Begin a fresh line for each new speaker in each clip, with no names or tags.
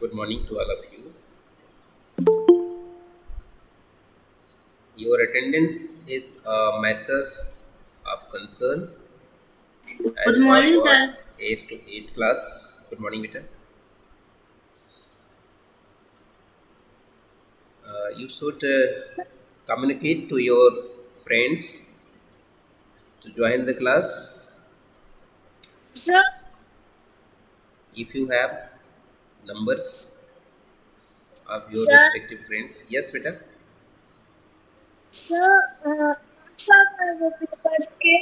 Good morning to all of you. Your attendance is a matter of concern
Good
as far
morning,
for
sir.
8 to 8 class. Good morning, Vita. You should communicate to your friends to join the class
Sir,
if you have numbers of your
sir,
respective friends. Yes, Vita.
sir, sir, वो papers के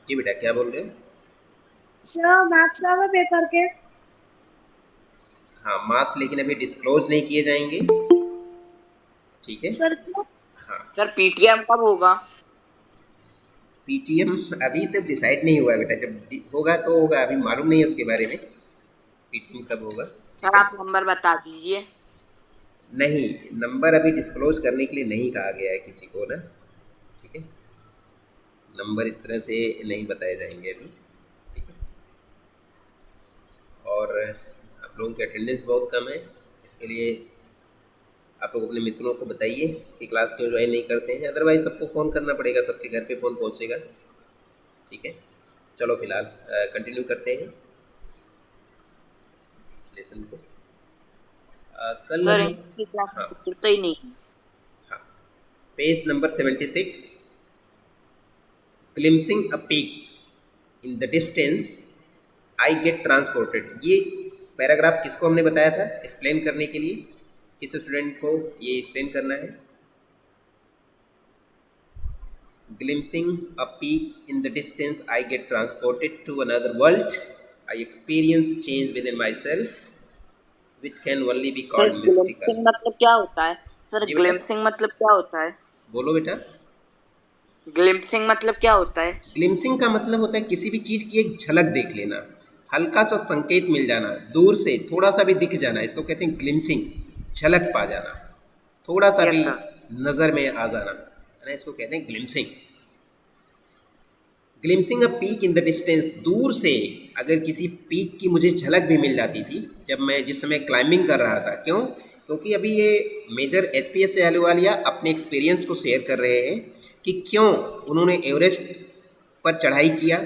जी बेटा क्या बोल रहे हो?
Sir marks वाला paper के
हाँ, मार्क्स लेकिन अभी डिस्क्लोज नहीं किए जाएंगे। ठीक है।
सर क्यों?
हाँ,
सर पीटीएम कब होगा?
पीटीएम अभी तक डिसाइड नहीं हुआ है बेटा। जब होगा तो होगा, अभी मालूम नहीं है उसके बारे में पीटीएम कब होगा। ठीक
सर
है।
आप नंबर बता दीजिए।
नहीं, नंबर अभी डिस्क्लोज करने के लिए नहीं कहा गया है किसी को ना। ठीक है। नंबर इस तरह से नहीं बताए जाएंगे अभी। ठीक है। और आप लोगों की अटेंडेंस बहुत कम है, इसके लिए आप लोग अपने मित्रों को बताइए कि क्लास क्यों ज्वाइन नहीं करते हैं। अदरवाइज सबको फ़ोन करना पड़ेगा, सबके घर पे फ़ोन पहुंचेगा। ठीक है। चलो फिलहाल कंटिन्यू करते हैं इस लेसन को। कल
सर
हम।
इंग्लिश की क्लास में
हाँ।
तो छूटता ही नहीं है।
हाँ, page number 76, glimpsing a peak in the distance I get transported। ये पैराग्राफ किसको हमने बताया था एक्सप्लेन करने के लिए? किस स्टूडेंट को ये एक्सप्लेन करना है? glimpsing a peak in the distance I get transported to another world, I experience change within myself which can only be
sir
called mystical।
ग्लिम्सिंग मतलब क्या होता है? सर
जी बेटा,
ग्लिम्सिंग मतलब क्या होता है?
बोलो बेटा।
ग्लिम्सिंग मतलब क्या होता है?
ग्लिम्सिंग का मतलब होता है किसी भी चीज़ की एक झलक देख लेना, हल्का सा संकेत मिल जाना, दूर से थोड़ा सा भी दिख जाना, इसको कहते हैं ग्लिम्सिंग। झलक पा जाना, थोड़ा सा
यस
भी
सर।
नज़र में आ जाना है ना, इसको कहते हैं glimpsing. Glimpsing a peak in the distance, दूर से अगर किसी पीक की मुझे झलक भी मिल जाती थी जब मैं जिस समय क्लाइंबिंग कर रहा था। क्यों? क्योंकि अभी ये major H P S Ahluwalia अपने एक्सपीरियंस को शेयर कर रहे हैं कि क्यों उन्होंने एवरेस्ट पर चढ़ाई किया,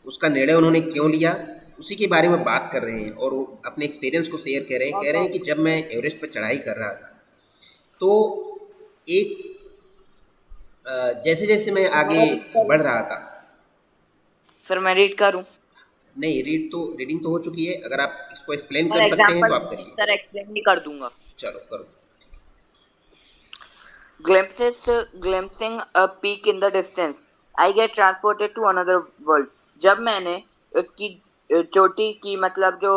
उसका निर्णय उन्होंने क्यों लिया, उसी के बारे में बात कर रहे हैं। और वो अपने एक्सपीरियंस को शेयर कह रहे हैं कि जब मैं एवरेस्ट पर चढ़ाई कर रहा था तो एक जैसे जैसे मैं
सर मैं
आगे
रीड करूँ?
बढ़ रहा था।
सर मैं रीड करूँ?
नहीं, रीडिंग तो हो चुकी है, अगर आप इसको एक्सप्लेन
सर
कर सकते हैं तो
एग्जांपल
आप करिए।
सर एक्सप्लेन भी कर दूंगा।
चलो करो।
Glimpses, glimpsing a peak in the distance. I get transported to another world. जब मैंने उसकी चोटी की मतलब जो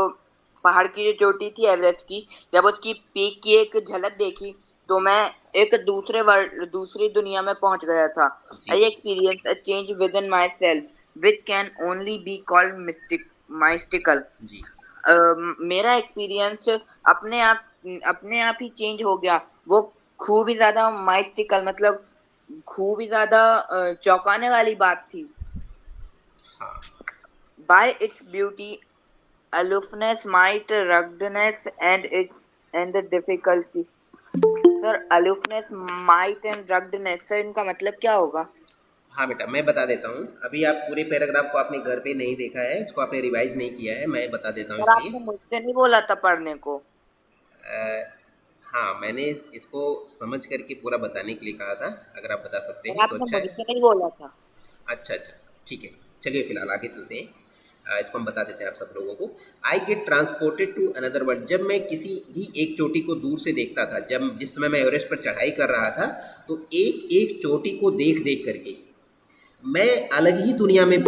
पहाड़ की जो चोटी थी एवरेस्ट की, जब उसकी पीक की एक झलक देखी तो मैं एक दूसरे वर्ल्ड दूसरी दुनिया में पहुंच गया था।
जी
I experience a change within myself which can only be called mystical।
जी।
मेरा एक्सपीरियंस अपने आप ही चेंज हो गया। वो खूब ही ज्यादा माइस्टिकल मतलब खूब ही ज्यादा चौंकाने वाली बात थी।
हाँ
by its beauty, aloofness, might, ruggedness and the difficulty. Sir aloofness, might and ruggedness, sir इनका मतलब क्या होगा?
हाँ बेटा, मैं बता देता हूँ। अभी आप पूरे पैराग्राफ को आपने घर पे नहीं देखा है, इसको आपने रिवाइज नहीं किया है, मैं बता देता हूँ
सर
इसलिए।
आपने मुझसे नहीं बोला था पढ़ने को।
हाँ, मैंने इसको समझ करके पूरा बताने के लिए कहा था, अगर आप बता सकते
सर
हैं तो
आपने
अच्छा है।
मुझसे नहीं बोला था।
अच्छा अच्छा, ठीक है। चलिए फिलहाल आगे चलते हैं। इसको हम बता देते हैं आप सब लोगों को। I get transported to another world, जब मैं किसी भी एक चोटी को दूर से देखता था, जब जिस समय मैं एवरेस्ट पर चढ़ाई कर रहा था, तो एक एक चोटी को देख देख करके मैं अलग ही दुनिया में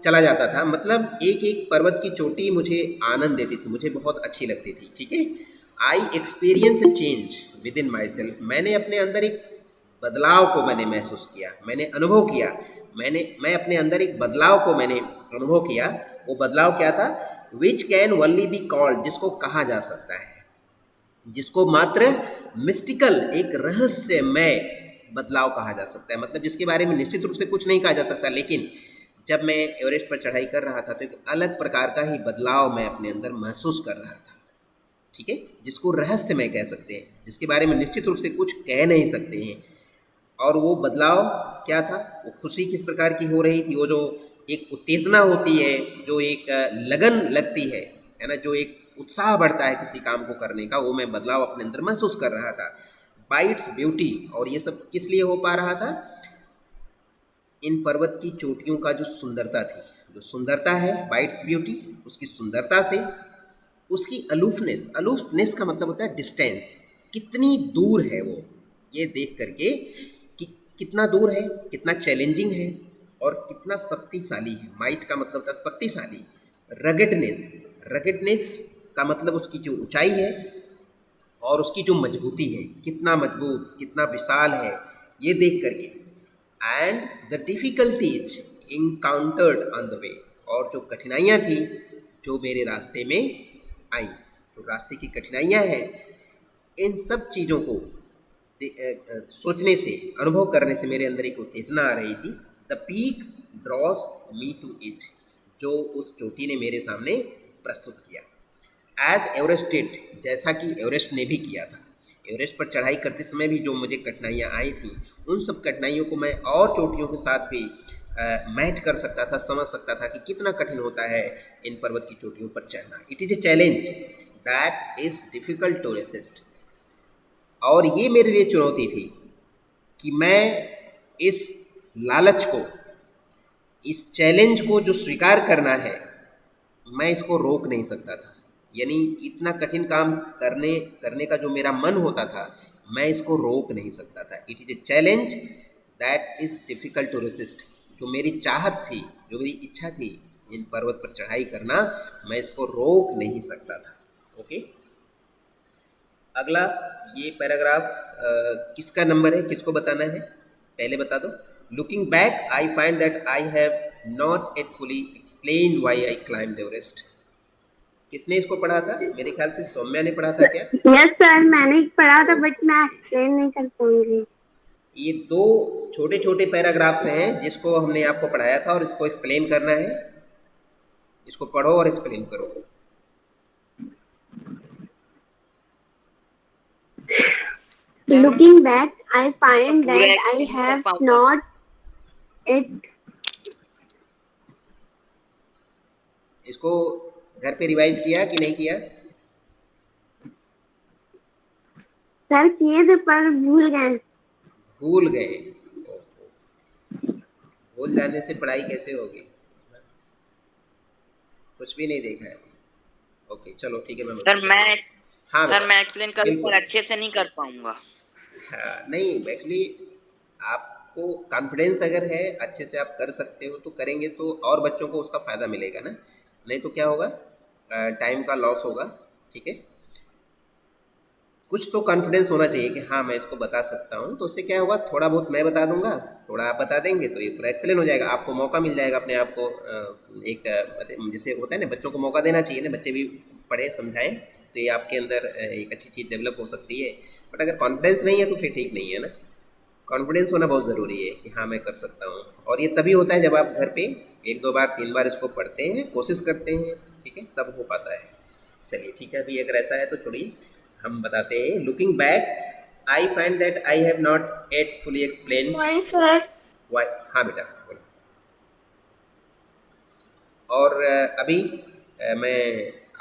चला जाता था। मतलब एक एक पर्वत की चोटी मुझे आनंद देती थी, मुझे बहुत अच्छी लगती थी। ठीक है। I experience change with in my self, मैंने अपने अंदर एक बदलाव को मैंने महसूस किया, मैंने अनुभव किया। मैं अपने अंदर एक बदलाव को मैंने अनुभव किया। वो बदलाव क्या था? Which can only be called, जिसको कहा जा सकता है, जिसको मात्र मिस्टिकल, एक रहस्यमय बदलाव कहा जा सकता है। मतलब जिसके बारे में निश्चित रूप से कुछ नहीं कहा जा सकता, लेकिन जब मैं एवरेस्ट पर चढ़ाई कर रहा था तो एक अलग प्रकार का ही बदलाव मैं अपने अंदर महसूस कर रहा था, ठीक है, जिसको रहस्यमय कह सकते हैं, जिसके बारे में निश्चित रूप से कुछ कह नहीं सकते हैं। और वो बदलाव क्या था, वो खुशी किस प्रकार की हो रही थी, वो जो एक उत्तेजना होती है, जो एक लगन लगती है ना, जो एक उत्साह बढ़ता है किसी काम को करने का, वो मैं बदलाव अपने अंदर महसूस कर रहा था। बाइट्स ब्यूटी, और ये सब किस लिए हो पा रहा था, इन पर्वत की चोटियों का जो सुंदरता थी, जो सुंदरता है बाइट्स ब्यूटी, उसकी सुंदरता से, उसकी अलूफनेस, अलूफनेस का मतलब होता है डिस्टेंस, कितनी दूर है वो, ये देख करके कि कितना दूर है, कितना चैलेंजिंग है और कितना शक्तिशाली है। माइट का मतलब था शक्तिशाली। रगेडनेस, रगेडनेस का मतलब उसकी जो ऊंचाई है और उसकी जो मजबूती है, कितना मजबूत, कितना विशाल है, ये देख करके। And the difficulties encountered on the way, और जो कठिनाइयाँ थी जो मेरे रास्ते में आई, जो रास्ते की कठिनाइयाँ हैं, इन सब चीज़ों को सोचने से, अनुभव करने से मेरे अंदर एक उत्तेजना आ रही थी। The peak draws me to it, जो उस चोटी ने मेरे सामने प्रस्तुत किया। एज एवरेस्ट डिड, जैसा कि एवरेस्ट ने भी किया था। एवरेस्ट पर चढ़ाई करते समय भी जो मुझे कठिनाइयाँ आई थी, उन सब कठिनाइयों को मैं और चोटियों के साथ भी मैच कर सकता था, समझ सकता था कि कितना कठिन होता है इन पर्वत की चोटियों पर चढ़ना। It is a challenge that is difficult to resist. और ये मेरे लिए चुनौती थी कि मैं इस लालच को, इस चैलेंज को जो स्वीकार करना है, मैं इसको रोक नहीं सकता था। यानी इतना कठिन काम करने का जो मेरा मन होता था, मैं इसको रोक नहीं सकता था। It is a challenge that is difficult to resist. जो मेरी चाहत थी, जो मेरी इच्छा थी इन पर्वत पर चढ़ाई करना, मैं इसको रोक नहीं सकता था। ओके, अगला ये पैराग्राफ किसका नंबर है, किसको बताना है, पहले बता दो। Looking back I find that I have not at fully explain why I climbed Everest. किसने इसको पढ़ा था, मेरे ख्याल से सौम्या ने पढ़ा था क्या?
यस सर, मैंने पढ़ा था बट मैं
ओके,
एक्सप्लेन नहीं कर पाऊंगी।
ये दो छोटे छोटे पैराग्राफ्स हैं जिसको हमने आपको पढ़ाया था और इसको एक्सप्लेन करना है। इसको पढ़ो और एक्सप्लेन करो।
Looking back, I find
पूरा
that I
एक्सप्लेन नहीं कर
have
पाऊंगा।
not it.
इसको घर पे रिवाइज किया कि नहीं किया?
सर किए थे पर भूल गए।
भूल गए? ओहो, भूल जाने से पढ़ाई कैसे होगी, कुछ भी नहीं देखा है। ओके चलो ठीक है, मैं
सर मैं
हाँ
सर मैं एक्सप्लेन करूँ
बिल्कुल।
पर अच्छे से नहीं कर पाऊंगा।
हाँ, नहीं एक्चुअली आपको कॉन्फिडेंस अगर है, अच्छे से आप कर सकते हो तो करेंगे तो और बच्चों को उसका फ़ायदा मिलेगा ना, नहीं तो क्या होगा, टाइम का लॉस होगा। ठीक है, कुछ तो कॉन्फिडेंस होना चाहिए कि हाँ मैं इसको बता सकता हूँ, तो उससे क्या होगा, थोड़ा बहुत मैं बता दूंगा, थोड़ा आप बता देंगे तो ये पूरा एक्सप्लेन हो जाएगा। आपको मौका मिल जाएगा अपने आप को, एक जैसे होता है ना, बच्चों को मौका देना चाहिए ना, बच्चे भी पढ़ें समझाएं, तो ये आपके अंदर एक अच्छी चीज़ डेवलप हो सकती है। बट अगर कॉन्फिडेंस नहीं है तो फिर ठीक नहीं है ना। कॉन्फिडेंस होना बहुत ज़रूरी है कि हाँ मैं कर सकता हूँ, और ये तभी होता है जब आप घर पे 1-2 बार 3 बार इसको पढ़ते हैं, कोशिश करते हैं, ठीक है, तब हो पाता है। चलिए ठीक है, अभी अगर ऐसा है तो छोड़िए, हम बताते हैं। Looking back I find that I have not at fully explained
sir
why. हाँ बेटा बोलो। और अभी मैं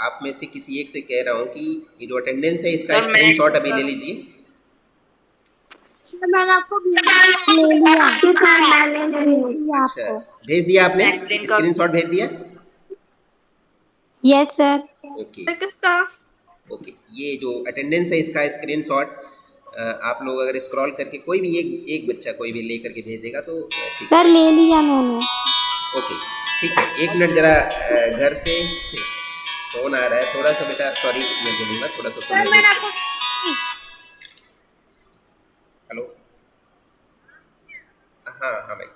आप में से किसी एक से कह रहा हूँ कि ये जो अटेंडेंस है इसका
सर मैं
स्क्रीनशॉट अभी ले लीजिए।
सर मैंने आपको
ले लिया। सर मैंने ले लिया
अच्छा,
आपको।
भेज दिया आपने,
मैं एक्सप्लेन करूँ?
स्क्रीनशॉट भेज दिया?
Yes sir.
ओके
किसका?
ओके, ये जो अटेंडेंस है इसका स्क्रीनशॉट आप लोग अगर स्क्रॉल करके कोई भी एक बच्चा कोई भी ले करके भेज देगा तो ठीक
सर
है।
ले लिया मैंने।
ओके ठीक है, एक मिनट जरा घर से फ़ोन आ रहा है, थोड़ा सा बेटा सॉरी मैं बोलूँगा, थोड़ा सा
सर
समझ
मैंने
लीजिए।
आपको
हेलो, हाँ हाँ भाई,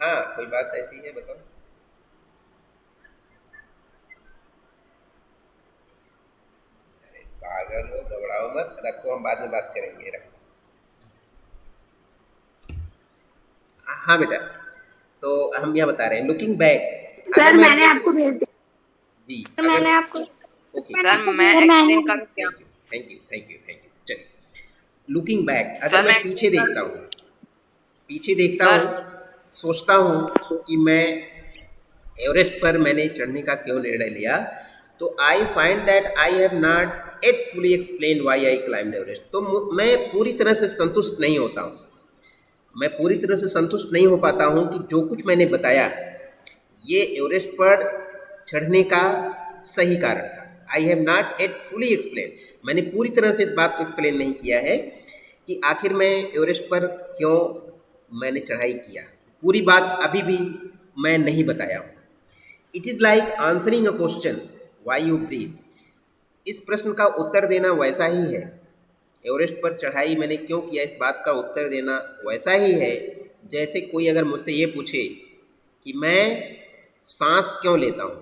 हाँ कोई बात ऐसी है बताओ। अरे पागल हो, घबराओ मत, रखो हम बाद में बात करेंगे, रखो। हाँ बेटा, तो हम यह बता रहे हैं लुकिंग बैक,
सर
अगर मैं
मैंने आपको भेज दिया।
जी
तो
अगर
मैंने आपको
ओके
सर मैं
सर मैंने
एक्सप्लेन करूँ क्या?
Thank you. चलिए, लुकिंग बैक, अगर
सर
मैं
मैं
पीछे
explain
देखता हूँ, पीछे देखता
सर
हूँ, सोचता हूँ कि मैं एवरेस्ट पर मैंने चढ़ने का क्यों निर्णय लिया, तो आई find that I have not at fully explain why I climbed Everest. तो मैं पूरी तरह से संतुष्ट नहीं होता हूँ, मैं पूरी तरह से संतुष्ट नहीं हो पाता हूँ कि जो कुछ मैंने बताया ये एवरेस्ट पर चढ़ने का सही कारण था। आई have not at fully explain, मैंने पूरी तरह से इस बात को एक्सप्लेन नहीं किया है कि आखिर मैं एवरेस्ट पर क्यों मैंने चढ़ाई किया, पूरी बात अभी भी मैं नहीं बताया हूँ। It is like answering a question why you breathe, इस प्रश्न का उत्तर देना वैसा ही है, एवरेस्ट पर चढ़ाई मैंने क्यों किया इस बात का उत्तर देना वैसा ही है जैसे कोई अगर मुझसे ये पूछे कि मैं सांस क्यों लेता हूँ,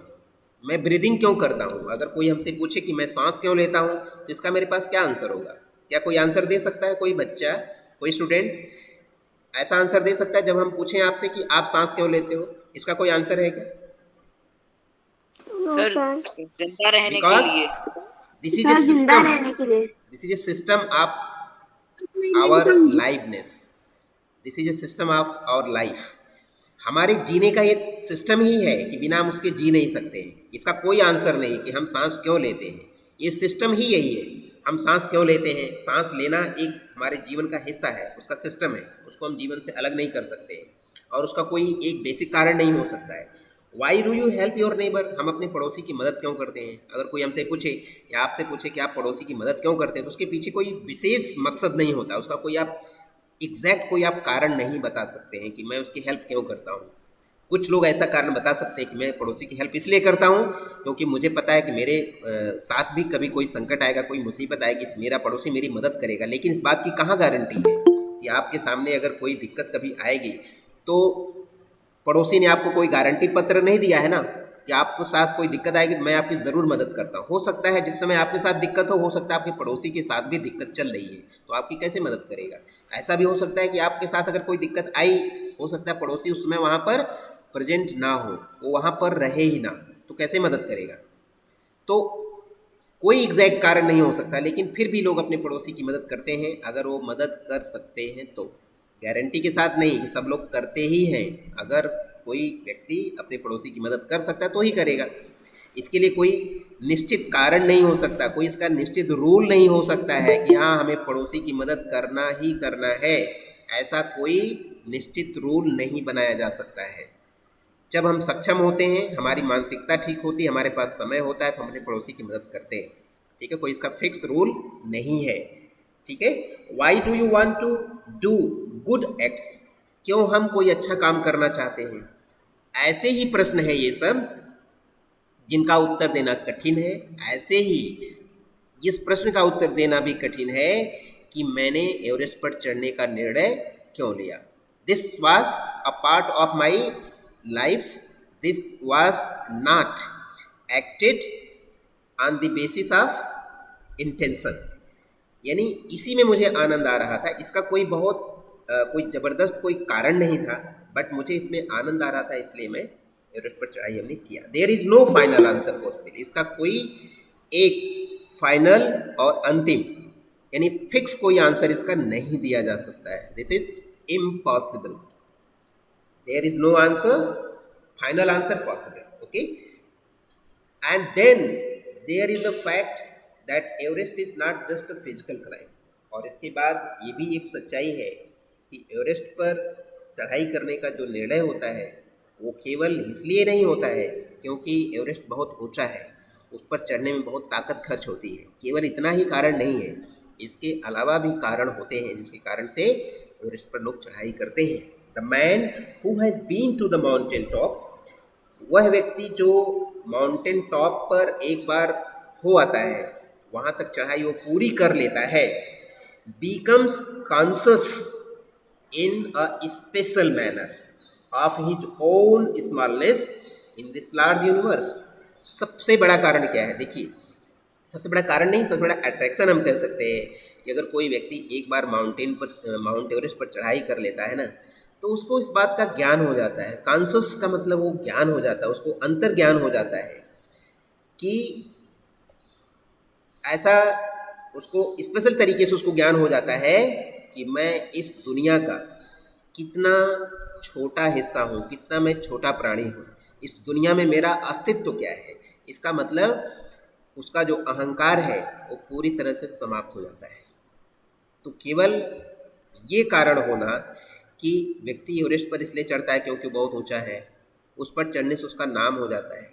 मैं ब्रीदिंग क्यों करता हूँ। अगर कोई हमसे पूछे कि मैं सांस क्यों लेता हूँ तो इसका मेरे पास क्या आंसर होगा? क्या कोई आंसर दे सकता है? कोई बच्चा, कोई स्टूडेंट ऐसा आंसर दे सकता है जब हम पूछें आपसे कि आप सांस क्यों लेते हो? इसका कोई आंसर है क्या?
No
sir
sir.
जिंदा रहने के
बिकॉज
लिए।
दिस इज ए
सर जिंदा
सिस्टम,
रहने के लिए।
This is a system of
मैंने भी
आवर
समझी।
Liveness, this is a system of our life. हमारे जीने का ये सिस्टम ही है कि बिना हम उसके जी नहीं सकते हैं। इसका कोई आंसर नहीं कि हम सांस क्यों लेते हैं, ये सिस्टम ही यही है। हम सांस क्यों लेते हैं? सांस लेना एक हमारे जीवन का हिस्सा है, उसका सिस्टम है, उसको हम जीवन से अलग नहीं कर सकते हैं और उसका कोई एक बेसिक कारण नहीं हो सकता है। Why do you help your neighbour, हम अपने पड़ोसी की मदद क्यों करते हैं? अगर कोई हमसे पूछे या आपसे पूछे कि आप पड़ोसी की मदद क्यों करते हैं तो उसके पीछे कोई विशेष मकसद नहीं होता, उसका कोई आप एग्जैक्ट कोई आप कारण नहीं बता सकते हैं कि मैं उसकी हेल्प क्यों करता हूँ। कुछ लोग ऐसा कारण बता सकते हैं कि मैं पड़ोसी की हेल्प इसलिए करता हूँ क्योंकि मुझे पता है कि मेरे साथ भी कभी कोई संकट आएगा, कोई मुसीबत आएगी तो मेरा पड़ोसी मेरी मदद करेगा। लेकिन इस बात की कहाँ गारंटी है कि आपके सामने अगर कोई दिक्कत कभी आएगी तो पड़ोसी ने आपको कोई गारंटी पत्र नहीं दिया है ना कि आपको साथ कोई दिक्कत आएगी तो मैं आपकी ज़रूर मदद करता हूँ। हो सकता है जिस समय आपके साथ दिक्कत हो सकता है आपके पड़ोसी के साथ भी दिक्कत चल रही है, तो आपकी कैसे मदद करेगा? ऐसा भी हो सकता है कि आपके साथ अगर कोई दिक्कत आई, हो सकता है पड़ोसी उस समय वहाँ पर प्रेजेंट ना हो, वो वहाँ पर रहे ही ना, तो कैसे मदद करेगा? तो कोई एग्जैक्ट कारण नहीं हो सकता, लेकिन फिर भी लोग अपने पड़ोसी की मदद करते हैं अगर वो मदद कर सकते हैं तो। गारंटी के साथ नहीं कि सब लोग करते ही हैं, अगर कोई व्यक्ति अपने पड़ोसी की मदद कर सकता है तो ही करेगा। इसके लिए कोई निश्चित कारण नहीं हो सकता, कोई इसका निश्चित रूल नहीं हो सकता है कि हाँ हमें पड़ोसी की मदद करना ही करना है, ऐसा कोई निश्चित रूल नहीं बनाया जा सकता है। जब हम सक्षम होते हैं, हमारी मानसिकता ठीक होती है, हमारे पास समय होता है तो हम अपने पड़ोसी की मदद करते हैं। ठीक है, कोई इसका फिक्स रूल नहीं है। ठीक है, why do you want to do good acts, क्यों हम कोई अच्छा काम करना चाहते हैं? ऐसे ही प्रश्न है ये सब जिनका उत्तर देना कठिन है। ऐसे ही इस प्रश्न का उत्तर देना भी कठिन है कि मैंने एवरेस्ट पर चढ़ने का निर्णय क्यों लिया। This was a part of my life, this was not acted on the basis of intention, यानी इसी में मुझे आनंद आ रहा था। इसका कोई बहुत कोई ज़बरदस्त कोई कारण नहीं था, बट मुझे इसमें आनंद आ रहा था, इसलिए मैं एवरेस्ट पर चढ़ाई हमने किया। There is no final answer possible, इसका कोई एक फाइनल और अंतिम यानी फिक्स कोई आंसर इसका नहीं दिया जा सकता है। This is impossible, there is no answer final answer possible. Okay, and then there is the fact that Everest is not just a physical climb. और इसके बाद ये भी एक सच्चाई है कि एवरेस्ट पर चढ़ाई करने का जो निर्णय होता है वो केवल इसलिए नहीं होता है क्योंकि एवरेस्ट बहुत ऊंचा है, उस पर चढ़ने में बहुत ताकत खर्च होती है। केवल इतना ही कारण नहीं है, इसके अलावा भी कारण होते हैं जिसके कारण से एवरेस्ट पर लोग चढ़ाई करते हैं। The man who has been to the mountain top, वह व्यक्ति जो माउंटेन टॉप पर एक बार हो आता है, वहाँ तक चढ़ाई वो पूरी कर लेता है, becomes conscious in a special manner of his own smallness in this large universe। सबसे बड़ा कारण क्या है? देखिए, सबसे बड़ा कारण नहीं, सबसे बड़ा अट्रैक्शन हम कह सकते हैं कि अगर कोई व्यक्ति एक बार माउंट एवरेस्ट पर चढ़ाई कर लेता है ना, तो उसको इस बात का ज्ञान हो जाता है। कॉन्शस का मतलब वो ज्ञान हो जाता है, उसको अंतर ज्ञान हो जाता है कि ऐसा, उसको स्पेशल तरीके से उसको ज्ञान हो जाता है कि मैं इस दुनिया का कितना छोटा हिस्सा हूँ, कितना मैं छोटा प्राणी हूँ, इस दुनिया में मेरा अस्तित्व क्या है। इसका मतलब उसका जो अहंकार है वो पूरी तरह से समाप्त हो जाता है। तो केवल ये कारण होना कि व्यक्ति एवरेस्ट पर इसलिए चढ़ता है क्योंकि बहुत ऊंचा है, उस पर चढ़ने से उसका नाम हो जाता है,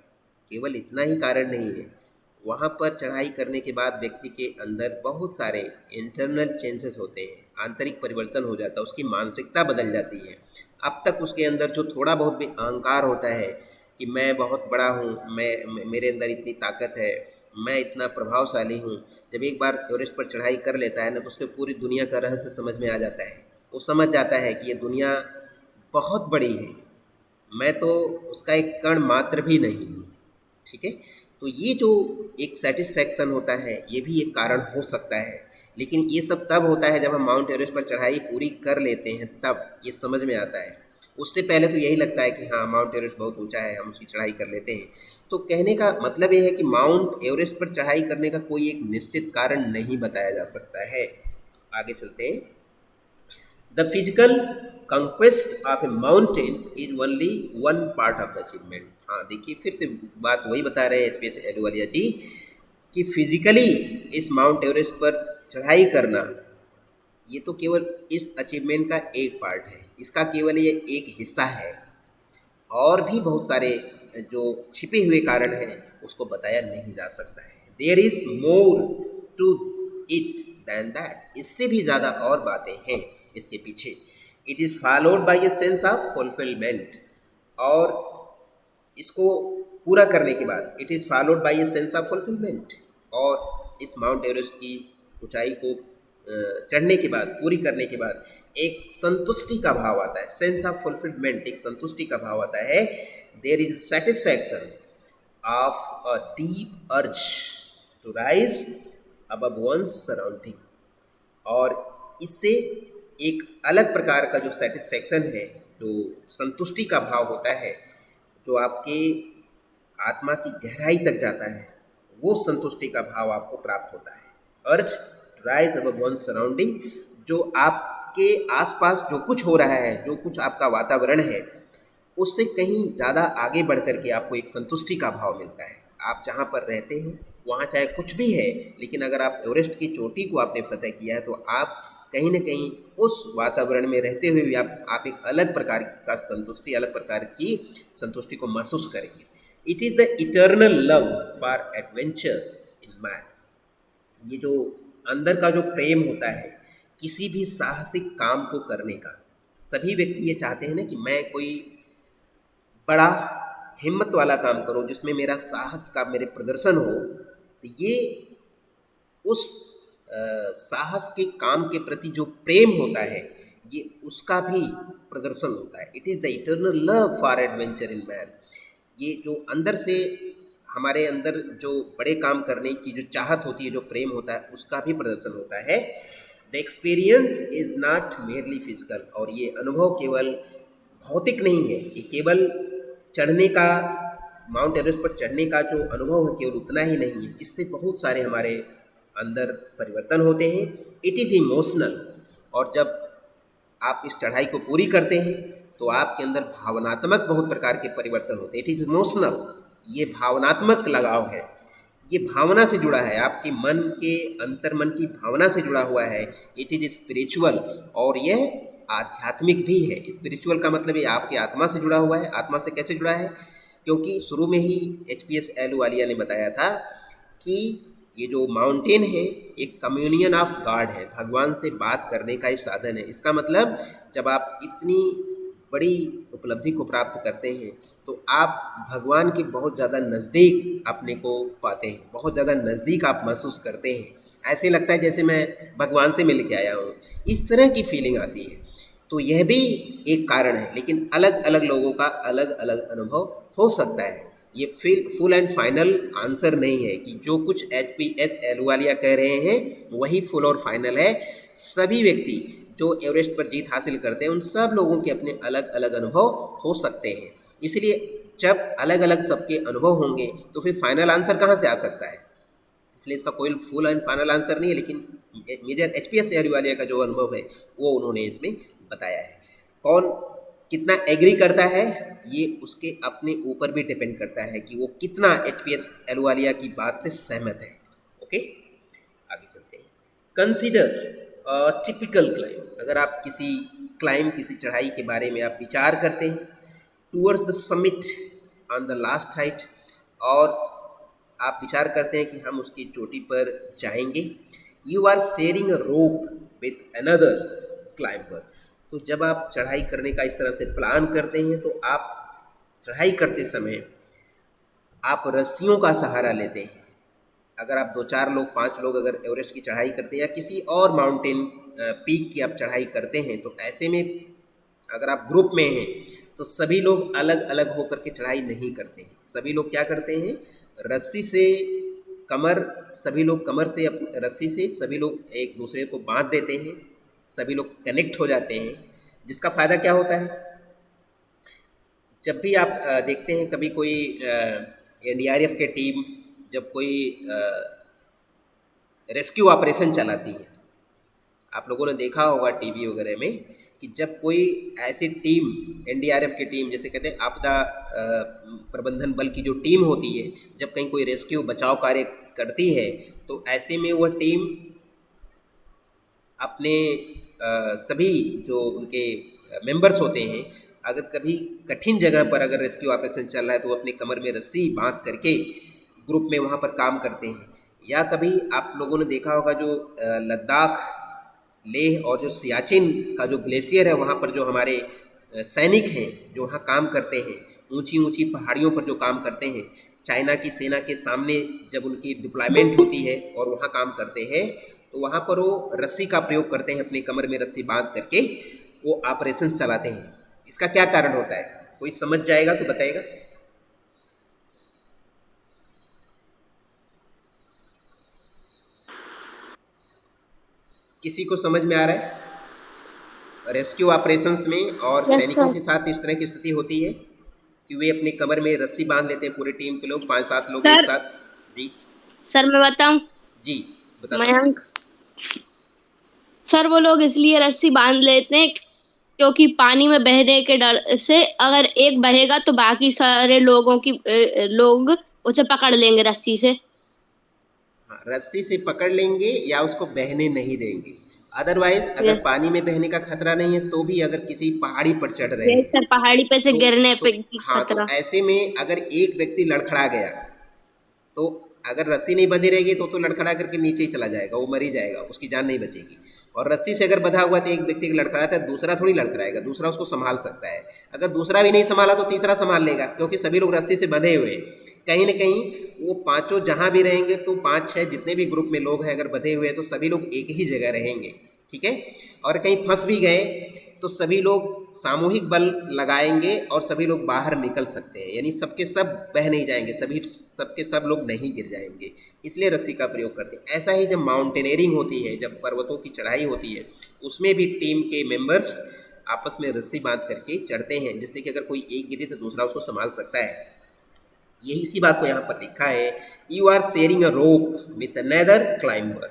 केवल इतना ही कारण नहीं है। वहाँ पर चढ़ाई करने के बाद व्यक्ति के अंदर बहुत सारे इंटरनल चेंजेस होते हैं, आंतरिक परिवर्तन हो जाता है, उसकी मानसिकता बदल जाती है। अब तक उसके अंदर जो थोड़ा बहुत भी अहंकार होता है कि मैं बहुत बड़ा हूँ, मेरे अंदर इतनी ताकत है, मैं इतना प्रभावशाली हूँ, जब एक बार एवरेस्ट पर चढ़ाई कर लेता है ना, तो उसके पूरी दुनिया का रहस्य समझ में आ जाता है। वो समझ जाता है कि ये दुनिया बहुत बड़ी है, मैं तो उसका एक कण मात्र भी नहीं हूँ। ठीक है, तो ये जो एक सेटिस्फैक्शन होता है ये भी एक कारण हो सकता है। लेकिन ये सब तब होता है जब हम माउंट एवरेस्ट पर चढ़ाई पूरी कर लेते हैं, तब ये समझ में आता है। उससे पहले तो यही लगता है कि हाँ माउंट एवरेस्ट बहुत ऊंचा है, हम उसकी चढ़ाई कर लेते हैं। तो कहने का मतलब ये है कि माउंट एवरेस्ट पर चढ़ाई करने का कोई एक निश्चित कारण नहीं बताया जा सकता है। आगे चलते हैं। The physical conquest of A mountain is only one part of the achievement. हाँ देखिए, फिर से बात वही बता रहे हैं एचपीएस एलूवालिया जी कि फिजिकली इस माउंट एवरेस्ट पर चढ़ाई करना ये तो केवल इस अचीवमेंट का एक पार्ट है, इसका केवल ये एक हिस्सा है। और भी बहुत सारे जो छिपे हुए कारण हैं उसको बताया नहीं जा सकता है। There is more to it than that, इससे भी ज़्यादा और बातें हैं इसके पीछे। It is followed by a sense of fulfilment, और इसको पूरा करने के बाद it is followed by a sense of fulfilment, और इस माउंट एवरेस्ट की ऊंचाई को चढ़ने के बाद, पूरी करने के बाद एक संतुष्टि का भाव आता है। सेंस ऑफ फुलफिलमेंट, एक संतुष्टि का भाव आता है। There is satisfaction of a deep urge to rise above one's surrounding, और इससे एक अलग प्रकार का जो सेटिस्फैक्शन है, जो संतुष्टि का भाव होता है, जो आपके आत्मा की गहराई तक जाता है, वो संतुष्टि का भाव आपको प्राप्त होता है। Urge to rise above one's surrounding, जो आपके आसपास जो कुछ हो रहा है, जो कुछ आपका वातावरण है, उससे कहीं ज़्यादा आगे बढ़ कर के आपको एक संतुष्टि का भाव मिलता है। आप जहाँ पर रहते हैं वहाँ चाहे कुछ भी है, लेकिन अगर आप एवरेस्ट की चोटी को आपने फतह किया है तो आप कहीं न कहीं उस वातावरण में रहते हुए भी आप एक अलग प्रकार का संतुष्टि, अलग प्रकार की संतुष्टि को महसूस करेंगे। It is the eternal love for adventure in man, ये जो अंदर का जो प्रेम होता है किसी भी साहसिक काम को करने का। सभी व्यक्ति ये चाहते हैं ना कि मैं कोई बड़ा हिम्मत वाला काम करूं जिसमें मेरा साहस का मेरे प्रदर्शन हो। तो ये उस साहस के काम के प्रति जो प्रेम होता है ये उसका भी प्रदर्शन होता है। It is the eternal love for adventure in man, ये जो अंदर से हमारे अंदर जो बड़े काम करने की जो चाहत होती है, जो प्रेम होता है, उसका भी प्रदर्शन होता है। The experience is not merely physical, और ये अनुभव केवल भौतिक नहीं है, ये केवल चढ़ने का, माउंट एवरेस्ट पर चढ़ने का जो अनुभव है केवल उतना ही नहीं है, इससे बहुत सारे हमारे अंदर परिवर्तन होते हैं। इट इज़ इमोशनल, और जब आप इस चढ़ाई को पूरी करते हैं तो आपके अंदर भावनात्मक बहुत प्रकार के परिवर्तन होते हैं। इट इज़ इमोशनल, ये भावनात्मक लगाव है, ये भावना से जुड़ा है, आपके मन के अंतर मन की भावना से जुड़ा हुआ है। इट इज़ स्पिरिचुअल, और यह आध्यात्मिक भी है। स्पिरिचुअल का मतलब ये आपके आत्मा से जुड़ा हुआ है। आत्मा से कैसे जुड़ा है? क्योंकि शुरू में ही एचपीएस एलूवालिया ने बताया था कि ये जो माउंटेन है एक कम्युनियन ऑफ गॉड है, भगवान से बात करने का एक साधन है। इसका मतलब जब आप इतनी बड़ी उपलब्धि को प्राप्त करते हैं तो आप भगवान के बहुत ज़्यादा नज़दीक अपने को पाते हैं, बहुत ज़्यादा नज़दीक आप महसूस करते हैं। ऐसे लगता है जैसे मैं भगवान से मिल के आया हूँ, इस तरह की फीलिंग आती है। तो यह भी एक कारण है, लेकिन अलग अलग लोगों का अलग अलग अनुभव हो सकता है। ये फुल एंड फाइनल आंसर नहीं है कि जो कुछ एचपीएस एलूवालिया कह रहे हैं वही फुल और फाइनल है। सभी व्यक्ति जो एवरेस्ट पर जीत हासिल करते हैं उन सब लोगों के अपने अलग अलग अनुभव हो सकते हैं। इसलिए जब अलग अलग सबके अनुभव होंगे तो फिर फाइनल आंसर कहाँ से आ सकता है? इसलिए इसका कोई फुल एंड फाइनल आंसर नहीं है, लेकिन मेजर एचपीएस अहलूवालिया का जो अनुभव है वो उन्होंने इसमें बताया है। कौन कितना एग्री करता है ये उसके अपने ऊपर भी डिपेंड करता है कि वो कितना एचपीएस अहलूवालिया की बात से सहमत है। ओके, आगे चलते हैं। Consider typical climb. अगर आप किसी चढ़ाई के बारे में आप विचार करते हैं, towards the summit on the last height, और आप विचार करते हैं कि हम उसकी चोटी पर जाएंगे। You are sharing a rope with another climber. तो जब आप चढ़ाई करने का इस तरह से प्लान करते हैं तो आप चढ़ाई करते समय आप रस्सियों का सहारा लेते हैं। अगर आप 2-4 लोग 5 लोग अगर एवरेस्ट की चढ़ाई करते हैं या किसी और माउंटेन पीक की आप चढ़ाई करते हैं तो ऐसे में अगर आप ग्रुप में हैं तो सभी लोग अलग अलग होकर के चढ़ाई नहीं करते हैं। सभी लोग क्या करते हैं, रस्सी से सभी लोग कमर से रस्सी से सभी लोग एक दूसरे को बांध देते हैं, सभी लोग कनेक्ट हो जाते हैं। जिसका फ़ायदा क्या होता है, जब भी आप देखते हैं कभी कोई एनडीआरएफ के टीम जब कोई रेस्क्यू ऑपरेशन चलाती है, आप लोगों ने देखा होगा टीवी वगैरह में कि जब कोई ऐसी टीम एनडीआरएफ की टीम, जैसे कहते हैं आपदा प्रबंधन बल की जो टीम होती है, जब कहीं कोई रेस्क्यू बचाव कार्य करती है तो ऐसे में वह टीम अपने सभी जो उनके मेंबर्स होते हैं, अगर कभी कठिन जगह पर अगर रेस्क्यू ऑपरेशन चल रहा है तो वो अपने कमर में रस्सी बांध करके ग्रुप में वहाँ पर काम करते हैं। या कभी आप लोगों ने देखा होगा जो लद्दाख, लेह और जो सियाचिन का जो ग्लेशियर है वहाँ पर जो हमारे सैनिक हैं जो वहाँ काम करते हैं, ऊंची ऊंची पहाड़ियों पर जो काम करते हैं, चाइना की सेना के सामने जब उनकी डिप्लॉयमेंट होती है और वहाँ काम करते हैं तो वहाँ पर वो रस्सी का प्रयोग करते हैं, अपनी कमर में रस्सी बांध करके वो ऑपरेशन चलाते हैं। इसका क्या कारण होता है, कोई समझ जाएगा तो बताएगा? किसी को समझ में आ रहा है? रेस्क्यू ऑपरेशंस में और
यस
सैनिकों
सर।
के साथ इस तरह की स्थिति होती है कि वे अपनी कमर में रस्सी बांध लेते हैं, पूरी टीम के लोग 5-7 लोग एक
सर
साथ। जी
सर मैं बताऊं,
जी बता सकते
मयंक सर, वो लोग इसलिए रस्सी बांध लेते हैं क्योंकि पानी में बहने के डर से अगर एक बहेगा तो बाकी सारे लोग उसे पकड़ लेंगे रस्सी से।
हाँ, रस्सी से पकड़ लेंगे या उसको बहने नहीं देंगे। अदरवाइज अगर
यस
पानी में बहने का खतरा नहीं है तो भी अगर किसी पहाड़ी पर चढ़ रहे
यस
हैं
सर, पहाड़ी पे से
तो
गिरने
तो
पे की
हाँ, तो
खतरा।
ऐसे में अगर एक व्यक्ति लड़खड़ा गया तो अगर रस्सी नहीं बंधी रहेगी तो लड़खड़ा करके नीचे ही चला जाएगा, वो मर ही जाएगा, उसकी जान नहीं बचेगी। और रस्सी से अगर बंधा हुआ तो एक व्यक्ति लड़खड़ाता है, दूसरा थोड़ी लड़खड़ाएगा, दूसरा उसको संभाल सकता है। अगर दूसरा भी नहीं संभाला तो तीसरा संभाल लेगा, क्योंकि सभी लोग रस्सी से बंधे हुए हैं। कहीं ना कहीं वो पांचों जहाँ भी रहेंगे तो 5-6 जितने भी ग्रुप में लोग हैं अगर बंधे हुए हैं तो सभी लोग एक ही जगह रहेंगे, ठीक है। और कहीं फंस भी गए तो सभी लोग सामूहिक बल लगाएंगे और सभी लोग बाहर निकल सकते हैं, यानी सबके सब बह नहीं जाएंगे, सबके सब लोग नहीं गिर जाएंगे, इसलिए रस्सी का प्रयोग करते हैं। ऐसा ही जब माउंटेनियरिंग होती है, जब पर्वतों की चढ़ाई होती है, उसमें भी टीम के मेंबर्स आपस में रस्सी बांध करके चढ़ते हैं, जिससे कि अगर कोई एक गिरे तो दूसरा उसको संभाल सकता है। यही इसी बात को यहाँ पर लिखा है, you are sharing a rope with another climber,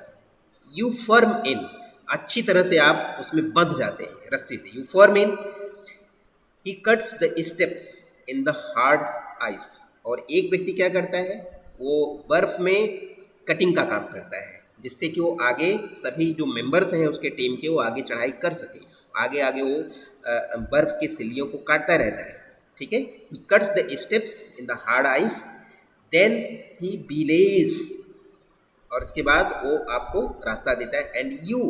you firm in, अच्छी तरह से आप उसमें बंध जाते हैं रस्सी से, you firm in, he cuts the steps in the hard ice. और एक व्यक्ति क्या करता है, वो बर्फ में कटिंग का काम करता है, जिससे कि वो आगे सभी जो मेंबर्स हैं उसके टीम के वो आगे चढ़ाई कर सके, आगे आगे वो बर्फ के सिल्लियों को काटता रहता है, ठीक है। He cuts the steps in the hard ice, then he belays, और इसके बाद वो आपको रास्ता देता है, and you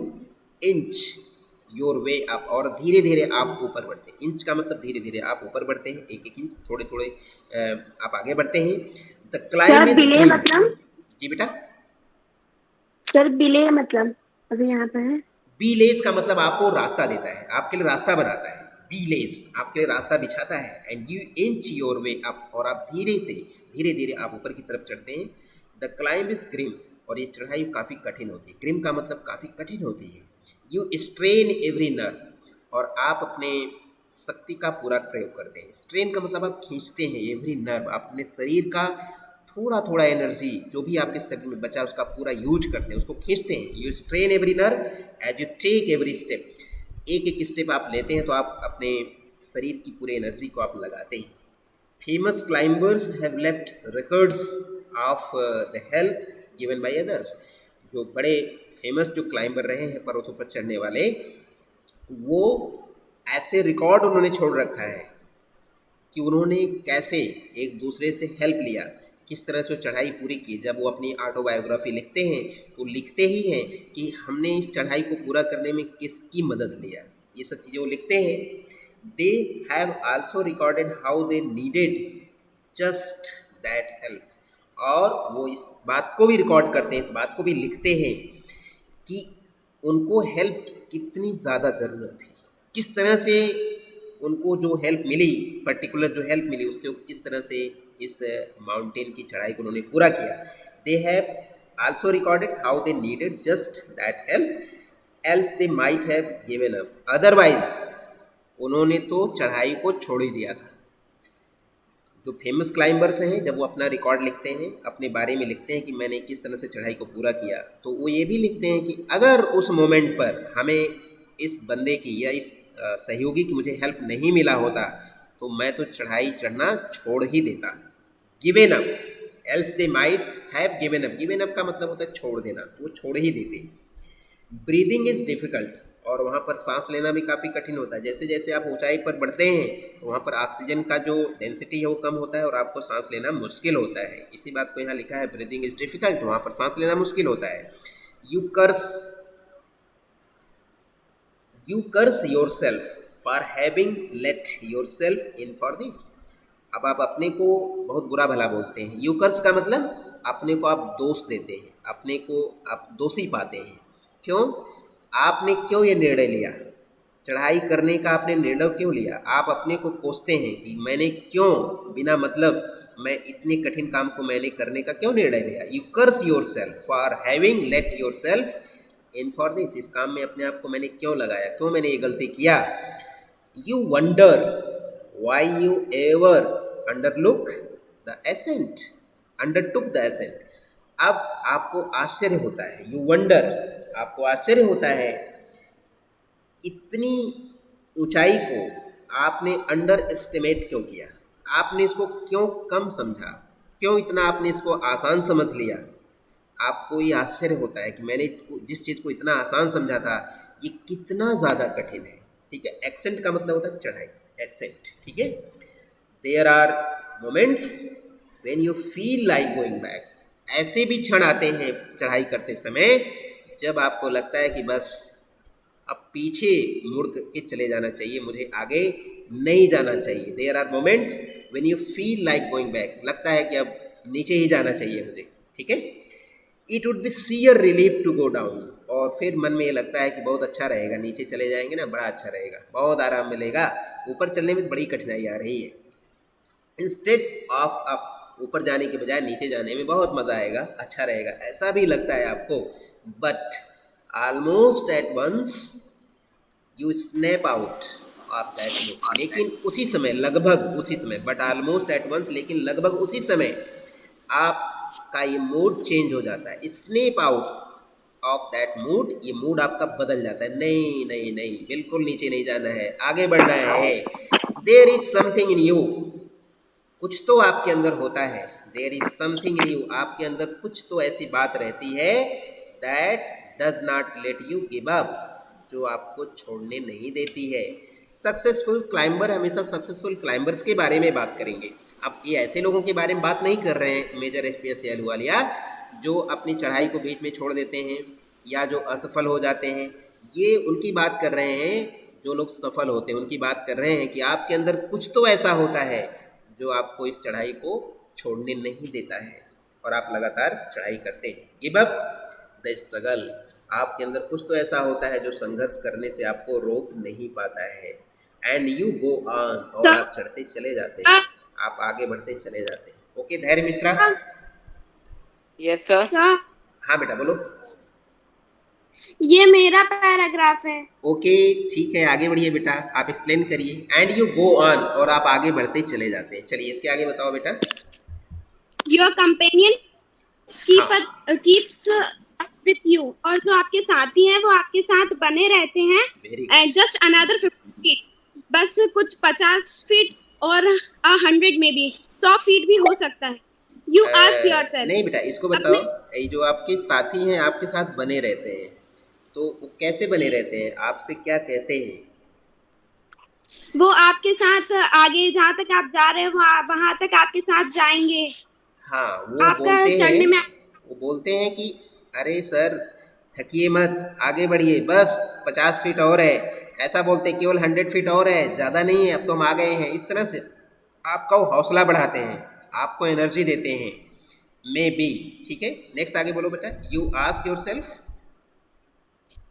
inch your way up, और धीरे धीरे आप ऊपर बढ़ते हैं। इंच का मतलब धीरे धीरे आप ऊपर बढ़ते हैं, एक एक इंच थोड़े थोड़े आप आगे बढ़ते हैं। द क्लाइंब
सर
इज
बिले
ग्रीन।
मतलब,
जी बेटा,
सर बिले मतलब अभी यहाँ पे है।
बीलेज का मतलब आपको रास्ता देता है, आपके लिए रास्ता बनाता है, बीलेज आपके लिए रास्ता बिछाता है, and you inch your way up, और आप धीरे धीरे आप ऊपर की तरफ चढ़ते हैं। द क्लाइंब इज ग्रीम, और ये चढ़ाई काफ़ी कठिन होती है। ग्रिम का मतलब काफ़ी कठिन होती है। यू स्ट्रेन एवरी नर्व, और आप अपने शक्ति का पूरा प्रयोग करते हैं। स्ट्रेन का मतलब आप खींचते हैं, एवरी नर्व, आप अपने शरीर का थोड़ा थोड़ा एनर्जी जो भी आपके शरीर में बचा उसका पूरा यूज करते हैं, उसको खींचते हैं। You strain every nerve as you take every step, एक एक स्टेप आप लेते हैं तो आप अपने शरीर की पूरे एनर्जी को आप लगाते हैं। Famous climbers have left records of the help given by others, जो बड़े फेमस जो क्लाइंबर रहे हैं पर्वतों पर चढ़ने वाले, वो ऐसे रिकॉर्ड उन्होंने छोड़ रखा है कि उन्होंने कैसे एक दूसरे से हेल्प लिया, किस तरह से वो चढ़ाई पूरी की। जब वो अपनी ऑटोबायोग्राफी लिखते हैं तो लिखते ही हैं कि हमने इस चढ़ाई को पूरा करने में किसकी मदद लिया, ये सब चीज़ें वो लिखते हैं। They have also recorded how they needed just that help, और वो इस बात को भी रिकॉर्ड करते हैं, इस बात को भी लिखते हैं कि उनको हेल्प की कितनी ज़्यादा ज़रूरत थी, किस तरह से उनको जो हेल्प मिली, पर्टिकुलर जो हेल्प मिली, उससे वो किस तरह से इस माउंटेन की चढ़ाई को उन्होंने पूरा किया। They have also recorded how they needed just that help else they might have given up, otherwise उन्होंने तो चढ़ाई को छोड़ ही दिया था। जो फेमस क्लाइंबर्स हैं जब वो अपना रिकॉर्ड लिखते हैं, अपने बारे में लिखते हैं कि मैंने किस तरह से चढ़ाई को पूरा किया, तो वो ये भी लिखते हैं कि अगर उस मोमेंट पर हमें इस बंदे की या इस सहयोगी की मुझे हेल्प नहीं मिला होता तो मैं तो चढ़ाई चढ़ना छोड़ ही देता। Given up else they might have given up, given up का मतलब होता है छोड़ देना, तो वो छोड़ ही देते। ब्रीदिंग इज़ डिफ़िकल्ट, और वहाँ पर सांस लेना भी काफ़ी कठिन होता है। जैसे जैसे आप ऊंचाई पर बढ़ते हैं तो वहाँ पर ऑक्सीजन का जो डेंसिटी है वो कम होता है और आपको सांस लेना मुश्किल होता है। इसी बात को यहाँ लिखा है, ब्रीदिंग इज़ डिफ़िकल्ट, वहाँ पर सांस लेना मुश्किल होता है। You curse yourself for having let yourself in for this, अब आप अपने को बहुत बुरा भला बोलते हैं। यू कर्स का मतलब अपने को आप दोष देते हैं, अपने को आप दोषी पाते हैं। क्यों? आपने क्यों ये निर्णय लिया, चढ़ाई करने का आपने निर्णय क्यों लिया? आप अपने को कोसते हैं कि मैंने क्यों बिना मतलब मैं इतने कठिन काम को मैंने करने का क्यों निर्णय लिया। You curse yourself for having let yourself in for this, इस काम में अपने आप को मैंने क्यों लगाया, क्यों मैंने ये गलती किया। You wonder why you ever underlook the ascent, undertook the ascent, अब आपको आश्चर्य होता है। यू वंडर, आपको आश्चर्य होता है इतनी ऊंचाई को आपने अंडर एस्टिमेट क्यों किया, आपने इसको क्यों कम समझा, क्यों इतना आपने इसको आसान समझ लिया। आपको ये आश्चर्य होता है कि मैंने जिस चीज़ को इतना आसान समझा था ये कितना ज़्यादा कठिन है। ठीक है, एक्सेंट का मतलब होता है चढ़ाई, एसेंट। ठीक है, there are moments when you feel like going back, ऐसे भी क्षण आते हैं चढ़ाई करते समय जब आपको लगता है कि बस अब पीछे मुड़ के चले जाना चाहिए, मुझे आगे नहीं जाना चाहिए। There are moments when you feel like going back, लगता है कि अब नीचे ही जाना चाहिए मुझे। ठीक है, it would be sheer relief to go down, और फिर मन में ये लगता है कि बहुत अच्छा रहेगा, नीचे चले जाएंगे ना, बड़ा अच्छा रहेगा, बहुत आराम मिलेगा, ऊपर चलने में बड़ी कठिनाई आ रही है। इंस्टेड ऑफ अप, ऊपर जाने के बजाय नीचे जाने में बहुत मज़ा आएगा, अच्छा रहेगा, ऐसा भी लगता है आपको। But almost at once you snap out of that mood, लेकिन उसी समय, लगभग उसी समय, बट ऑलमोस्ट एट वंस, लेकिन लगभग उसी समय आपका ये मूड चेंज हो जाता है। Snap out of that mood, ये मूड आपका बदल जाता है। नहीं नहीं नहीं, बिल्कुल नीचे नहीं जाना है, आगे बढ़ना है। There is something in you, कुछ तो आपके अंदर होता है। There is something in you, आपके अंदर कुछ तो ऐसी बात रहती है that does not let you give up, जो आपको छोड़ने नहीं देती है। सक्सेसफुल क्लाइंबर, हमेशा सक्सेसफुल क्लाइंबर्स के बारे में बात करेंगे। अब ये ऐसे लोगों के बारे में बात नहीं कर रहे हैं मेजर SPS अहलूवालिया जो अपनी चढ़ाई को बीच में छोड़ देते हैं या जो असफल हो जाते हैं, ये उनकी बात कर रहे हैं जो लोग सफल होते हैं, उनकी बात कर रहे हैं कि आपके अंदर कुछ तो ऐसा होता है जो आपको इस चढ़ाई को छोड़ने नहीं देता है और आप लगातार चढ़ाई करते हैं। गिव अप द स्ट्रगल, आपके अंदर कुछ तो ऐसा होता है जो संघर्ष करने से आपको रोक नहीं पाता है। एंड यू गो ऑन, और आप चढ़ते चले जाते हैं, आप आगे बढ़ते चले जाते हैं। ओके धैर्य मिश्रा।
Yes sir.
हाँ बेटा बोलो।
ये मेरा पैराग्राफ है।
ओके ठीक है, आगे बढ़िए बेटा, आप एक्सप्लेन करिए। एंड यू गो ऑन, और आप आगे बढ़ते चले जाते हैं। चलिए इसके आगे बताओ बेटा।
योर कंपेनियन
हाँ,
कीप्स विथ यू, और जो आपके साथी हैं वो आपके साथ बने रहते हैं।
Very
and
good.
Just another 50 feet, बस कुछ 50 फीट और 100 में भी 100 फीट भी हो सकता है। यू आस्क योरसेल्फ
नहीं बेटा, इसको
अपने,
बताओ, ये जो आपके साथी हैं आपके साथ बने रहते हैं, तो वो कैसे बने रहते हैं, आपसे क्या कहते हैं?
वो आपके साथ आगे जहाँ तक आप जा रहे हो वहां तक आपके साथ जाएंगे।
हाँ, वो
आपका
बोलते हैं,
चढ़ने में,
वो बोलते हैं कि अरे सर थकिए मत, आगे बढ़िए, बस 50 फीट और है, ऐसा बोलते हैं। केवल 100 फीट और है, ज़्यादा नहीं है, अब तो हम आ गए हैं। इस तरह से आपका वो हौसला बढ़ाते हैं, आपको एनर्जी देते हैं। May be. ठीक है, नेक्स्ट आगे बोलो बेटा। You ask your self.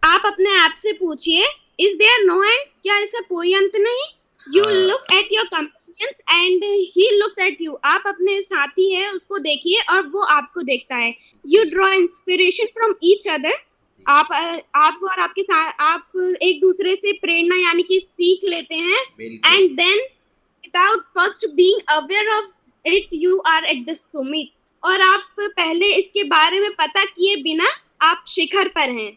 आप अपने आप से पूछिए, इज देयर नो एंड, क्या इसका कोई अंत नहीं। यू
हाँ,
look at your companions and he looks at you, आप अपने साथी है उसको देखिए और वो आपको देखता है।
जी
you draw inspiration from each other,
जी,
आप और आपके साथ आप एक दूसरे से प्रेरणा यानी कि सीख लेते हैं।
बिल्कुल।
And then without first being aware of it you are at the summit, और आप पहले इसके बारे में पता किए बिना आप शिखर पर हैं।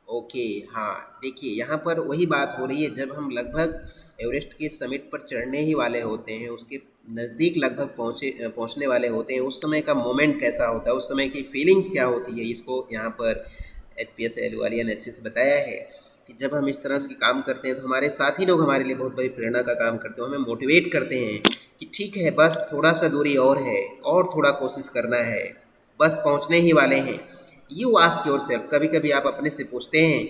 ओके, हाँ देखिए यहाँ पर वही बात हो रही है, जब हम लगभग एवरेस्ट के समिट पर चढ़ने ही वाले होते हैं, उसके नज़दीक लगभग पहुँचने वाले होते हैं, उस समय का मोमेंट कैसा होता है, उस समय की फीलिंग्स क्या होती है, इसको यहाँ पर HPS एहलुवालिया ने अच्छे से बताया है कि जब हम इस तरह से काम करते हैं तो हमारे साथी लोग हमारे लिए बहुत बड़ी प्रेरणा का काम करते हैं, हमें मोटिवेट करते हैं कि ठीक है, बस थोड़ा सा दूरी और है, और थोड़ा कोशिश करना है, बस पहुँचने ही वाले हैं। यू आस्क योर सेल्फ, कभी कभी आप अपने से पूछते हैं,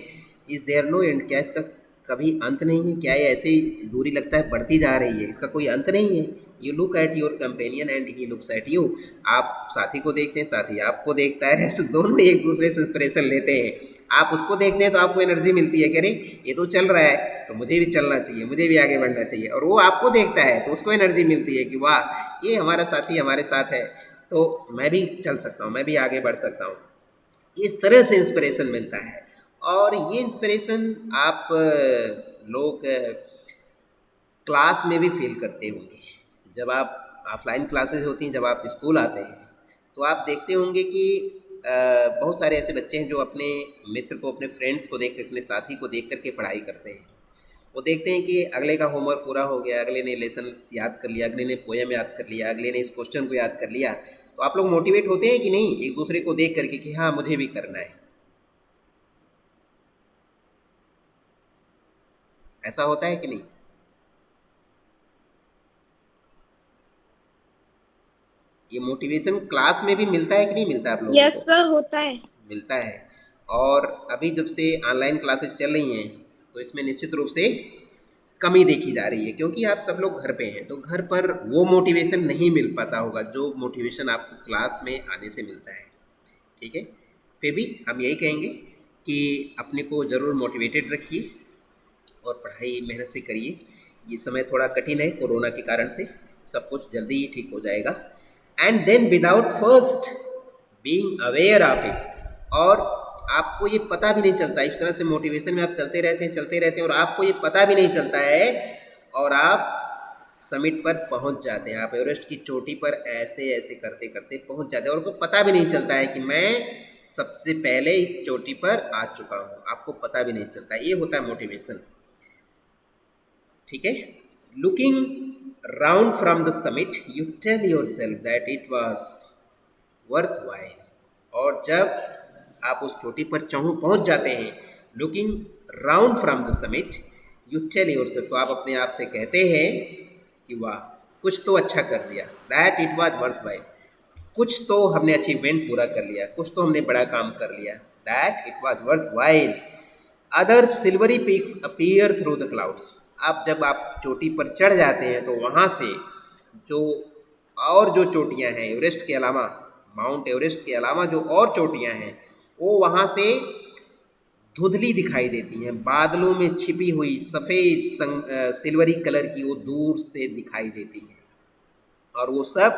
इज़ देयर नो एंड, क्या इसका कभी अंत नहीं है, क्या ये ऐसे ही दूरी लगता है बढ़ती जा रही है, इसका कोई अंत नहीं है। You look at your companion and he looks at you, आप साथी को देखते हैं, साथी आपको देखता है, तो दोनों एक दूसरे से इंस्पिरेशन लेते हैं। आप उसको देखते हैं तो आपको एनर्जी मिलती है कि अरे ये तो चल रहा है, तो मुझे भी चलना चाहिए, मुझे भी आगे बढ़ना चाहिए। और वो आपको देखता है तो उसको एनर्जी मिलती है कि वाह, ये हमारा साथी हमारे साथ है, तो मैं भी चल सकता हूँ, मैं भी आगे बढ़ सकता हूँ। इस तरह से इंस्पिरेशन मिलता है। और ये इंस्पिरेशन आप लोग क्लास में भी फील करते होंगे। जब आप ऑफलाइन क्लासेस होती हैं, जब आप स्कूल आते हैं, तो आप देखते होंगे कि बहुत सारे ऐसे बच्चे हैं जो अपने मित्र को, अपने फ्रेंड्स को देख कर, अपने साथी को देख कर के पढ़ाई करते हैं। वो देखते हैं कि अगले का होमवर्क पूरा हो गया, अगले ने लेसन याद कर लिया, अगले ने पोएम याद कर लिया, अगले ने इस क्वेश्चन को याद कर लिया, तो आप लोग मोटिवेट होते हैं कि नहीं एक दूसरे को देख करके कि हाँ मुझे भी करना है? ऐसा होता है कि नहीं? ये मोटिवेशन क्लास में भी मिलता है कि नहीं मिलता आप लोगों
यस
को?
सर, होता है।
मिलता है। और अभी जब से ऑनलाइन क्लासेस चल रही हैं, तो इसमें निश्चित रूप से कमी देखी जा रही है, क्योंकि आप सब लोग घर पे हैं, तो घर पर वो मोटिवेशन नहीं मिल पाता होगा जो मोटिवेशन आपको क्लास में आने से मिलता है। ठीक है, फिर भी हम यही कहेंगे कि अपने को ज़रूर मोटिवेटेड रखिए और पढ़ाई मेहनत से करिए। ये समय थोड़ा कठिन है कोरोना के कारण से, सब कुछ जल्दी ही ठीक हो जाएगा। And then without first being aware of it, और आपको ये पता भी नहीं चलता, इस तरह से मोटिवेशन में आप चलते रहते हैं और आपको ये पता भी नहीं चलता है, और आप समिट पर पहुंच जाते हैं, आप एवरेस्ट की चोटी पर ऐसे ऐसे करते करते पहुंच जाते हैं, और आपको पता भी नहीं चलता है कि मैं सबसे पहले इस चोटी पर आ चुका हूं, आपको पता भी नहीं चलता। ये होता है मोटिवेशन। ठीक है, looking round from the summit you tell yourself that it was worth while, और जब आप उस चोटी पर पहुंच जाते हैं, looking round from the summit you tell yourself, तो आप अपने आप से कहते हैं कि वाह कुछ तो अच्छा कर दिया, that it was worth while, कुछ तो हमने अचीवमेंट पूरा कर लिया, कुछ तो हमने बड़ा काम कर लिया, that it was worth while. Other silvery peaks appear through the clouds, अब जब आप चोटी पर चढ़ जाते हैं तो वहाँ से जो और जो चोटियाँ हैं एवरेस्ट के अलावा, माउंट एवरेस्ट के अलावा जो और चोटियाँ हैं, वो वहाँ से धुंधली दिखाई देती हैं, बादलों में छिपी हुई सफ़ेद सिल्वरी कलर की वो दूर से दिखाई देती हैं, और वो सब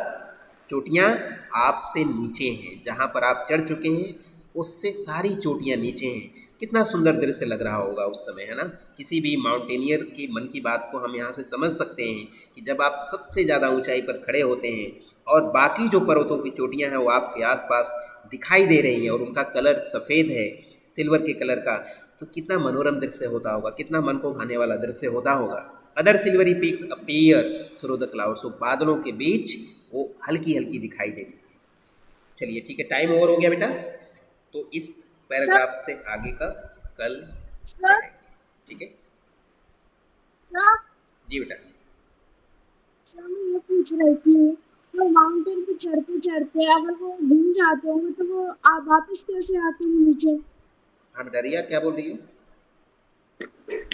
चोटियाँ आपसे नीचे हैं, जहाँ पर आप चढ़ चुके हैं उससे सारी चोटियाँ नीचे हैं। कितना सुंदर दृश्य लग रहा होगा उस समय, है ना। किसी भी माउंटेनियर की मन की बात को हम यहाँ से समझ सकते हैं कि जब आप सबसे ज़्यादा ऊंचाई पर खड़े होते हैं और बाकी जो पर्वतों की चोटियाँ हैं वो आपके आसपास दिखाई दे रही हैं और उनका कलर सफ़ेद है, सिल्वर के कलर का, तो कितना मनोरम दृश्य होता होगा, कितना मन को भाने वाला दृश्य होता होगा। Other silvery peaks appear through the clouds, वो बादलों के बीच वो हल्की हल्की दिखाई देती है। चलिए ठीक है, टाइम ओवर हो गया बेटा, तो इस पैराग्राफ से आगे का कल पढ़ाएंगे, ठीक है।
सर
जी बेटा।
सर मैं ये पूछ रही थी, वो माउंटेन पे चढ़ते चढ़ते अगर वो घूम जाते होंगे तो वो आप वापस कैसे आते हैं नीचे?
हाँ बेटा, रिया क्या बोल रही हो?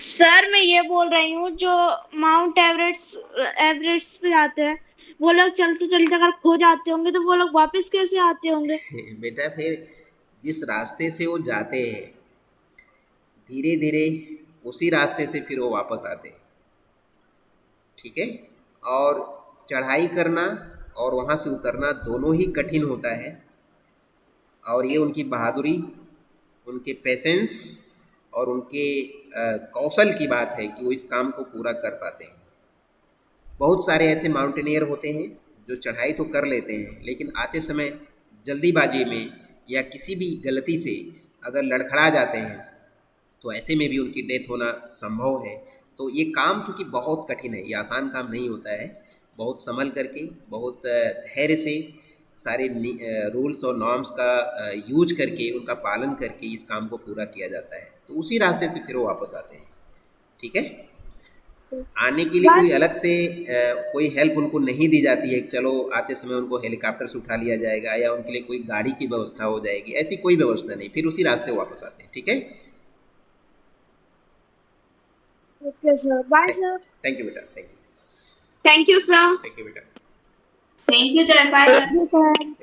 सर मैं ये बोल रही हूँ, जो माउंट एवरेस्ट पे जाते हैं वो लोग चलते चलते अगर खो जाते होंगे तो वो लोग वापस कैसे आते होंगे?
बेटा फिर जिस रास्ते से वो जाते हैं धीरे धीरे उसी रास्ते से फिर वो वापस आते हैं, ठीक है। और चढ़ाई करना और वहाँ से उतरना दोनों ही कठिन होता है, और ये उनकी बहादुरी, उनके पेशेंस और उनके कौशल की बात है कि वो इस काम को पूरा कर पाते हैं। बहुत सारे ऐसे माउंटेनियर होते हैं जो चढ़ाई तो कर लेते हैं लेकिन आते समय जल्दीबाजी में या किसी भी गलती से अगर लड़खड़ा जाते हैं तो ऐसे में भी उनकी डेथ होना संभव है। तो ये काम चूँकि बहुत कठिन है, ये आसान काम नहीं होता है। बहुत संभल करके, बहुत धैर्य से, सारे रूल्स और नॉर्म्स का यूज करके, उनका पालन करके इस काम को पूरा किया जाता है। तो उसी रास्ते से फिर वो वापस आते हैं, ठीक है। आने के लिए कोई अलग से कोई हेल्प उनको नहीं दी जाती है, चलो आते समय उनको हेलीकॉप्टर से उठा लिया जाएगा या उनके लिए कोई गाड़ी की व्यवस्था हो जाएगी, ऐसी कोई व्यवस्था नहीं। फिर उसी रास्ते वापस आते हैं, ठीक है।
Okay sir, bye sir.
Thank you बेटा, thank you,
thank you sir.
Thank you बेटा।
Thank you, Chanpai.
बाय।